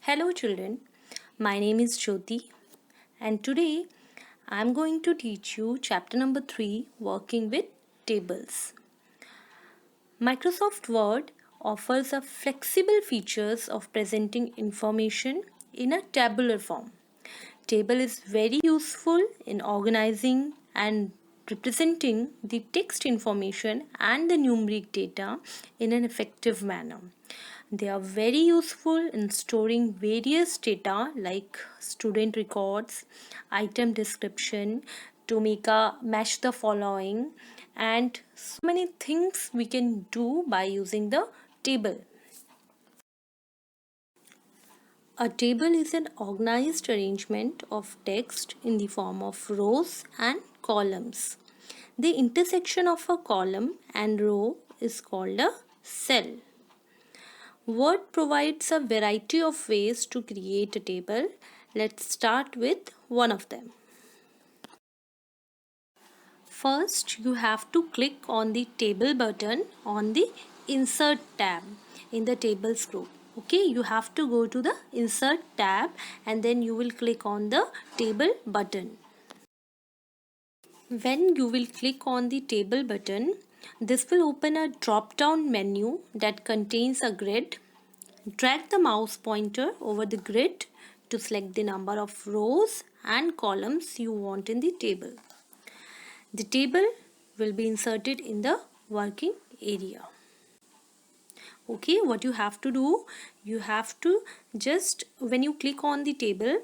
Hello, children. My name is Jyoti, and today I'm going to teach you chapter number 3, Working with Tables. Microsoft Word offers a flexible features of presenting information in a tabular form. Table is very useful in organizing and representing the text information and the numeric data in an effective manner. They are very useful in storing various data like student records, item description, to make a match the following, and so many things we can do by using the table. A table is an organized arrangement of text in the form of rows and columns. The intersection of a column and row is called a cell. Word provides a variety of ways to create a table. Let's start with one of them. First, you have to click on the table button on the insert tab in the tables group. Okay, you have to go to the insert tab and then you will click on the table button. When you will click on the table button, this will open a drop down menu that contains a grid. Drag the mouse pointer over the grid to select the number of rows and columns you want in the table. The table will be inserted in the working area. Okay, what you have to do, you have to just, when you click on the table,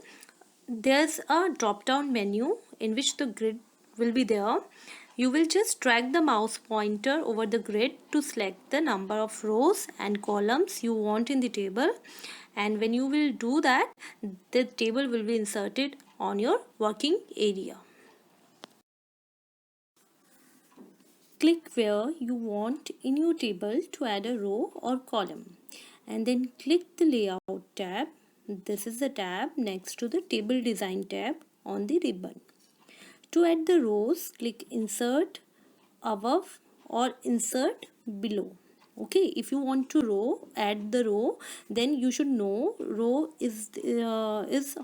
there's a drop down menu in which the grid will be there. You will just drag the mouse pointer over the grid to select the number of rows and columns you want in the table, and when you will do that, the table will be inserted on your working area. Click where you want in your table to add a row or column, and then click the layout tab. This is the tab next to the table design tab on the ribbon. To add the rows, click insert above or insert below. Okay, if you want to add the row, then you should know row is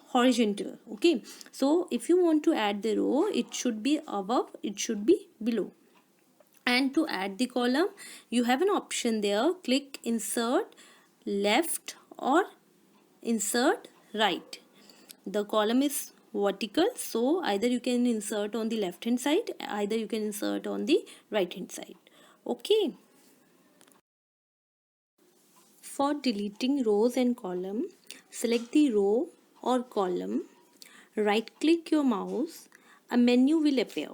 horizontal. Okay, so if you want to add the row, it should be above, it should be below. And to add the column, you have an option there. Click insert left or insert right. The column is vertical, so either you can insert on the left hand side, either you can insert on the right hand side. Okay. For deleting rows and column, select the row or column, right click your mouse, a menu will appear.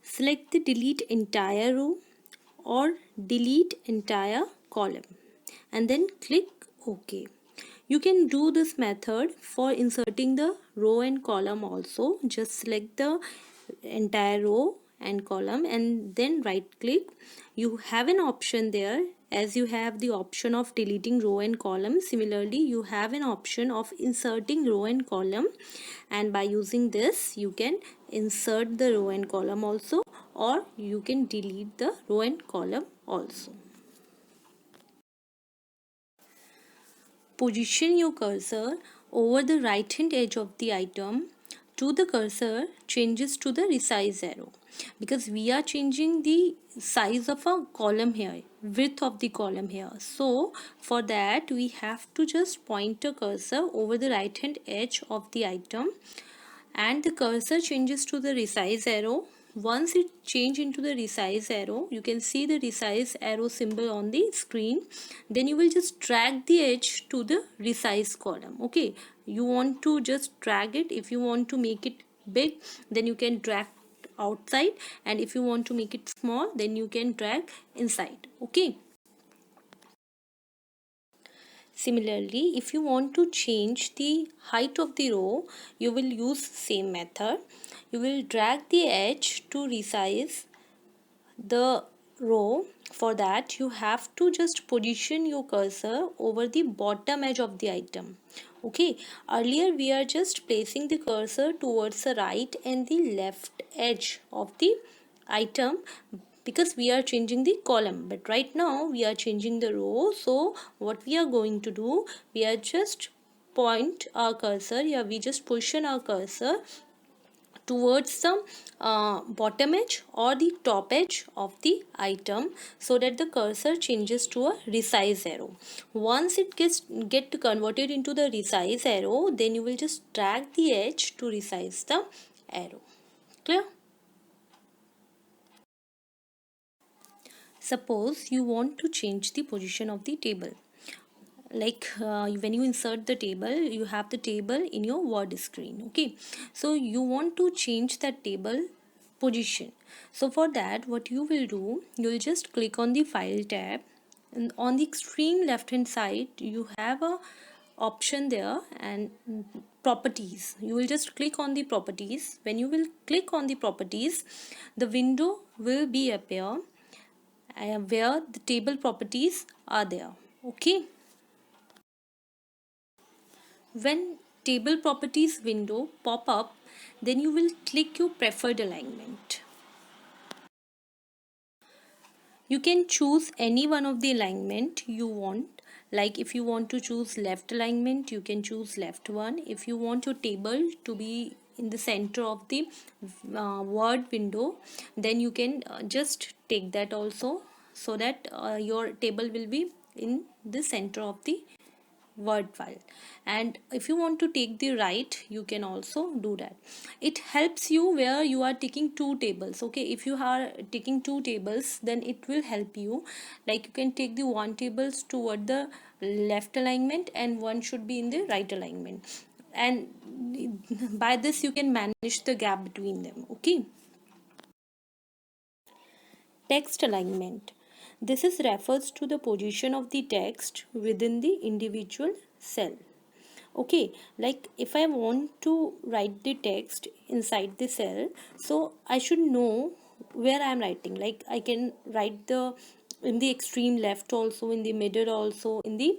Select the delete entire row or delete entire column and then click OK. You can do this method for inserting the row and column also. Just select the entire row and column and then right click. You have an option there. As you have the option of deleting row and column, similarly you have an option of inserting row and column, and by using this you can insert the row and column also, or you can delete the row and column also. Position your cursor over the right hand edge of the item to the cursor changes to the resize arrow, because we are changing the size of a column here, width of the column here. So for that we have to just point a cursor over the right hand edge of the item and the cursor changes to the resize arrow. Once it change into the resize arrow, you can see the resize arrow symbol on the screen. Then you will just drag the edge to the resize column. Okay, you want to just drag it. If you want to make it big, then you can drag outside, and if you want to make it small, then you can drag inside. Okay. Similarly, if you want to change the height of the row, you will use same method. You will drag the edge to resize the row. For that, you have to just position your cursor over the bottom edge of the item. Okay, earlier we are just placing the cursor towards the right and the left edge of the item, because we are changing the column, but right now we are changing the row. So what we are going to do, we are just point our cursor, yeah, we just position our cursor towards the bottom edge or the top edge of the item, so that the cursor changes to a resize arrow. Once it get converted into the resize arrow, then you will just drag the edge to resize the arrow. Clear? Suppose you want to change the position of the table. Like when you insert the table, you have the table in your word screen. Okay, so you want to change that table position. So for that, what you will do, you will just click on the file tab, and on the extreme left hand side you have a option there, and properties. You will just click on the properties. When you will click on the properties, the window will be appear where the table properties are there. Okay, when table properties window pop up, then you will click your preferred alignment. You can choose any one of the alignment you want. Like if you want to choose left alignment, you can choose left one. If you want your table to be in the center of the word window, then you can just take that also, so that your table will be in the center of the word file. And if you want to take the right, you can also do that. It helps you where you are taking two tables. Okay, if you are taking two tables, then it will help you. Like you can take the one tables toward the left alignment and one should be in the right alignment, and by this you can manage the gap between them. Okay, text alignment. This is refers to the position of the text within the individual cell. Okay, like if I want to write the text inside the cell, so I should know where I am writing. Like I can write the in the extreme left also, in the middle also, in the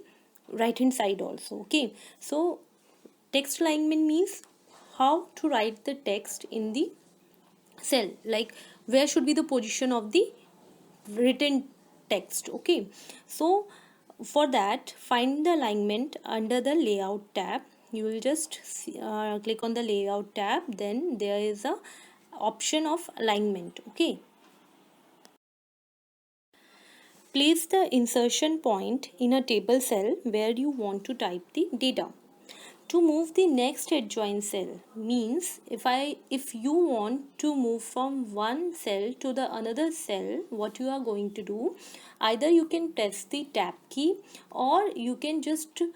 right hand side also. Okay, so text alignment means how to write the text in the cell, like where should be the position of the written text. Okay, so for that, find the alignment under the layout tab. You will just click on the layout tab, then there is a option of alignment. Okay, place the insertion point in a table cell where you want to type the data. To move the next adjoint cell means, if you want to move from one cell to the another cell, what you are going to do, either you can press the tab key, or you can just do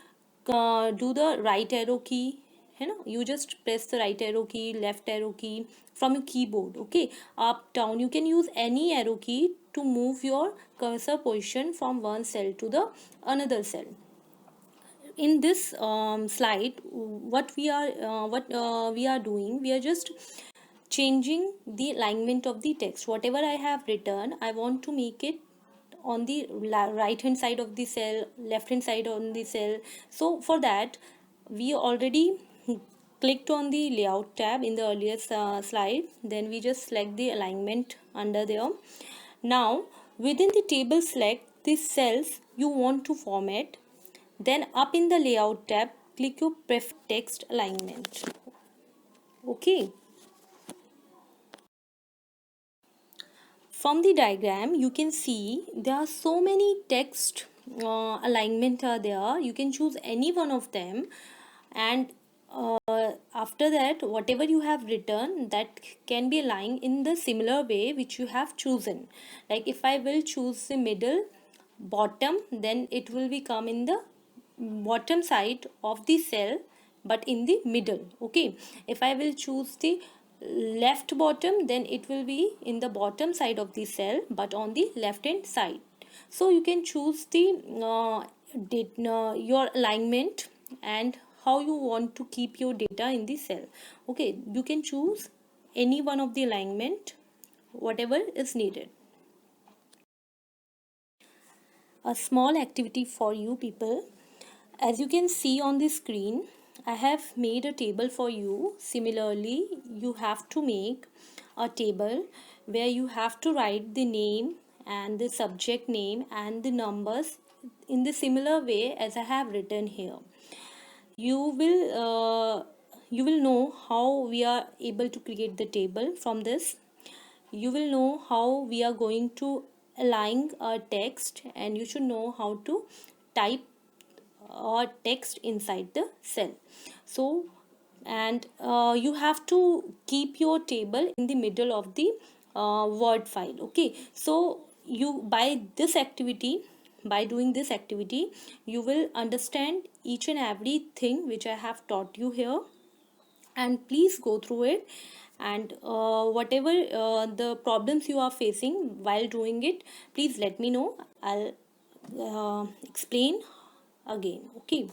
the right arrow key. You know, you just press the right arrow key, left arrow key from your keyboard. Okay, up down, you can use any arrow key to move your cursor position from one cell to the another cell. In this slide, what we are doing, we are just changing the alignment of the text. Whatever I have written, I want to make it on the right hand side of the cell, left hand side on the cell. So for that, we already clicked on the layout tab in the earlier slide, then we just select the alignment under there. Now within the table, select the cells you want to format, then up in the layout tab, click your preferred text alignment. Okay. From the diagram, you can see there are so many text alignment are there. You can choose any one of them, and after that, whatever you have written, that can be aligned in the similar way which you have chosen. Like if I will choose the middle bottom, then it will become in the bottom side of the cell, but in the middle. Okay, if I will choose the left bottom, then it will be in the bottom side of the cell, but on the left hand side. So you can choose the your alignment and how you want to keep your data in the cell. Okay, you can choose any one of the alignment, whatever is needed. A small activity for you people. As you can see on the screen, I have made a table for you. Similarly, you have to make a table where you have to write the name and the subject name and the numbers in the similar way as I have written here. You will know how we are able to create the table from this. You will know how we are going to align our text, and you should know how to type or text inside the cell. So, and you have to keep your table in the middle of the word file. Okay, so you, by doing this activity, you will understand each and everything which I have taught you here. And please go through it, and whatever the problems you are facing while doing it, please let me know. I'll explain again. Okay.